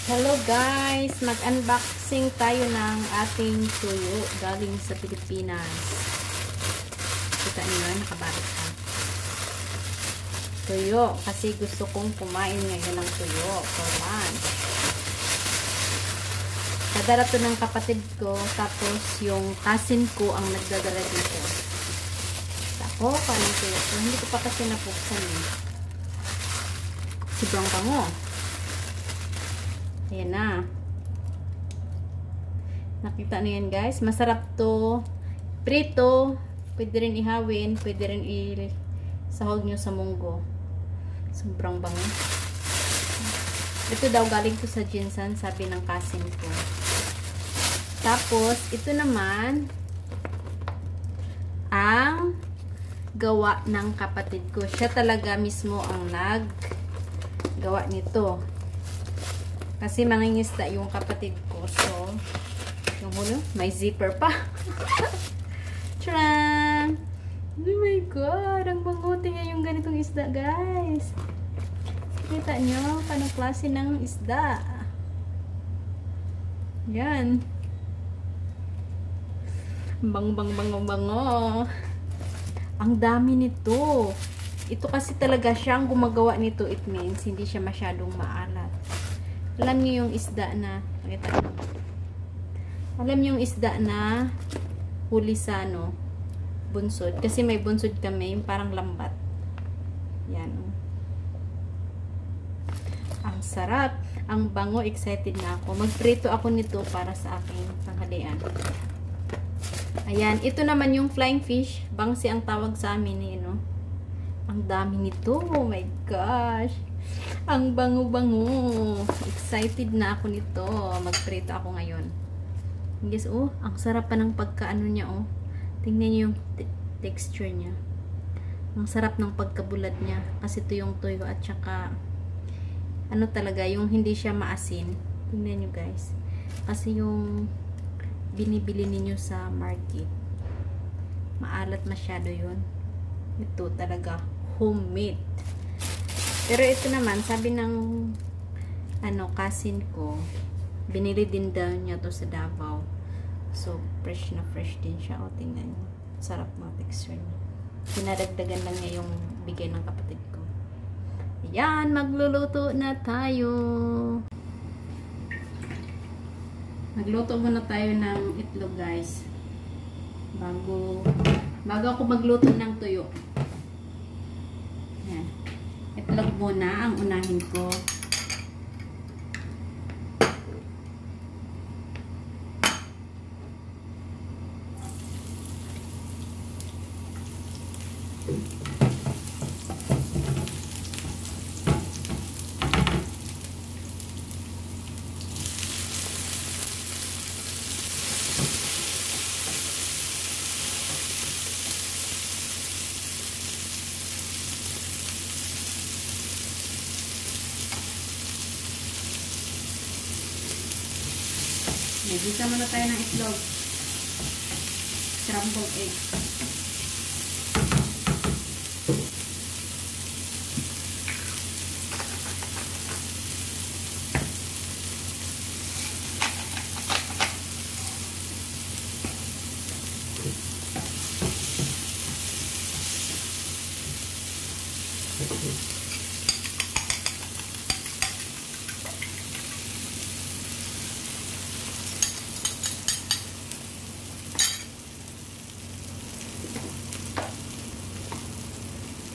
Hello guys! Mag-unboxing tayo ng ating tuyo galing sa Pilipinas. Kita niyo, nakabalot ka. Tuyo, kasi gusto kong kumain ngayon ng tuyo for lunch. Padala to ng kapatid ko, tapos yung cousin ko ang nagdadala dito. Ako, paano tuyo? So, hindi ko pa kasi napuksan eh. Sobrang bango. Ayan na. Nakita niyo yan guys. Masarap to. Prito. Pwede rin ihawin. Pwede rin isahog nyo sa munggo. Sobrang bango. Ito daw galing to sa Jinsan. Sabi ng cousin ko. Tapos, ito naman ang gawa ng kapatid ko. Siya talaga mismo ang naggawa nito. Kasi mangingisda yung kapatid ko. So, yung hulo, may zipper pa. Tcharam! Oh my God! Ang bangote nga yung ganitong isda, guys. Kita nyo, paano klase ng isda. Yan. Bango. Ang dami nito. Ito kasi talaga siyang gumagawa nito. It means, hindi siya masyadong maalat. Alam niyo yung isda na, alam niyo yung isda na huli sa bunsod. Kasi may bunsod kami, yung parang lambat. Yan. Ang sarap. Ang bango, excited na ako. Magprito ako nito para sa aking tanghalian. Ayan. Ito naman yung flying fish. Bangsi ang tawag sa amin eh, no? Ang dami nito. Oh my gosh. Ang bango-bango. Excited na ako nito. Magprito ako ngayon. Guys, oh, ang sarap pa ng pagkaano niya, oh. Tingnan niyo yung texture niya. Ang sarap ng pagkabulad niya. Kasi ito yung tuyo at saka ano talaga, yung hindi siya maasin. Tingnan niyo guys. Kasi yung binibili niyo sa market, maalat masyado yun. Ito talaga, homemade. Pero ito naman, sabi ng cousin ko, binili din daw niya to sa Davao. So, fresh na fresh din siya. O, tingnan niyo. Sarap mga texture niya. Pinadagdagan lang niya yung bigay ng kapatid ko. Ayan, magluluto na tayo. Magluto muna tayo ng itlog, guys. Bago ako magluto ng tuyo. Ayan. Itlog muna ang unahin ko. Nagisa muna tayo ng itlog. Scrambled egg.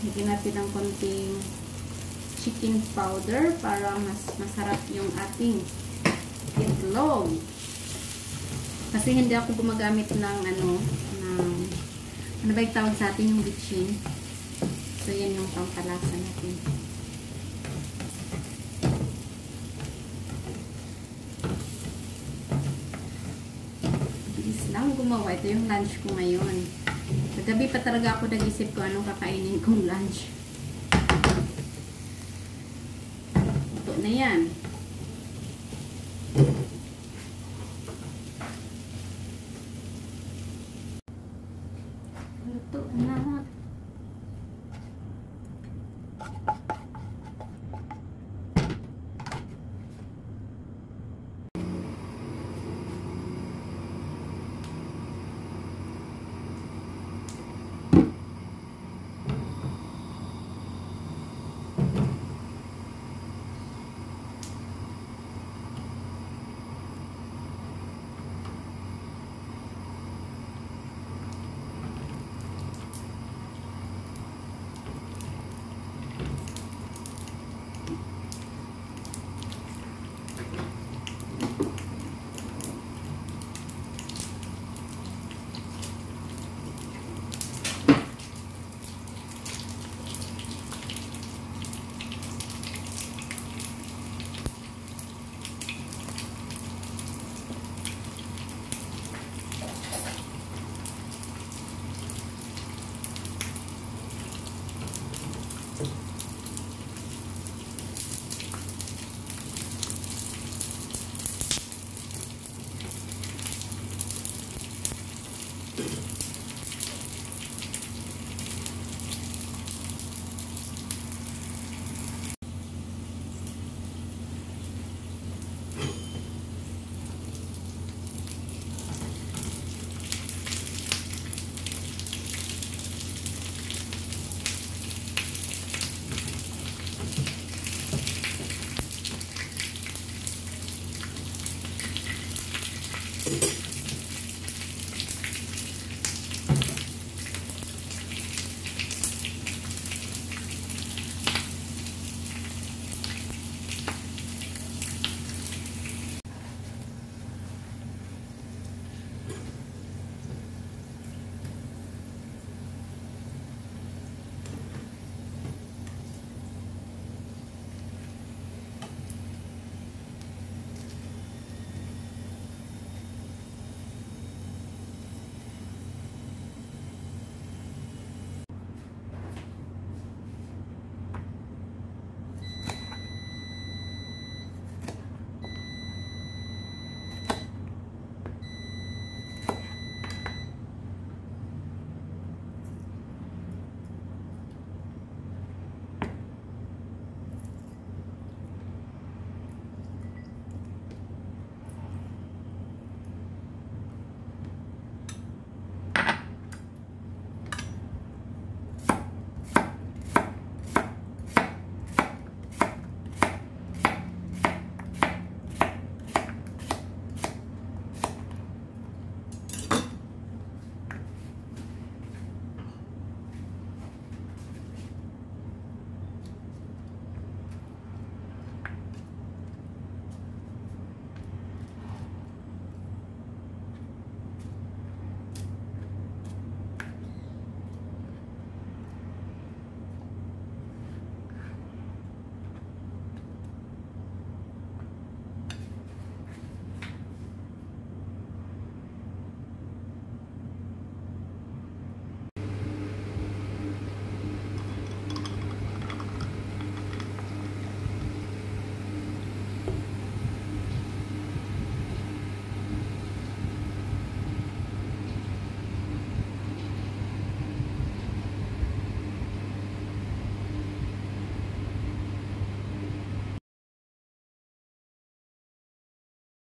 Lagyan natin ng konting chicken powder para mas masarap yung ating itlog. Kasi hindi ako gumagamit ng ano ba yung tawag sa atin, yung bitchin. So, yan yung pampalasa natin. Bilis lang gumawa. Ito yung lunch ko ngayon. Kagabi pa talaga ako nag-isip ko anong kakainin kong lunch. Ito na yan. Luto na.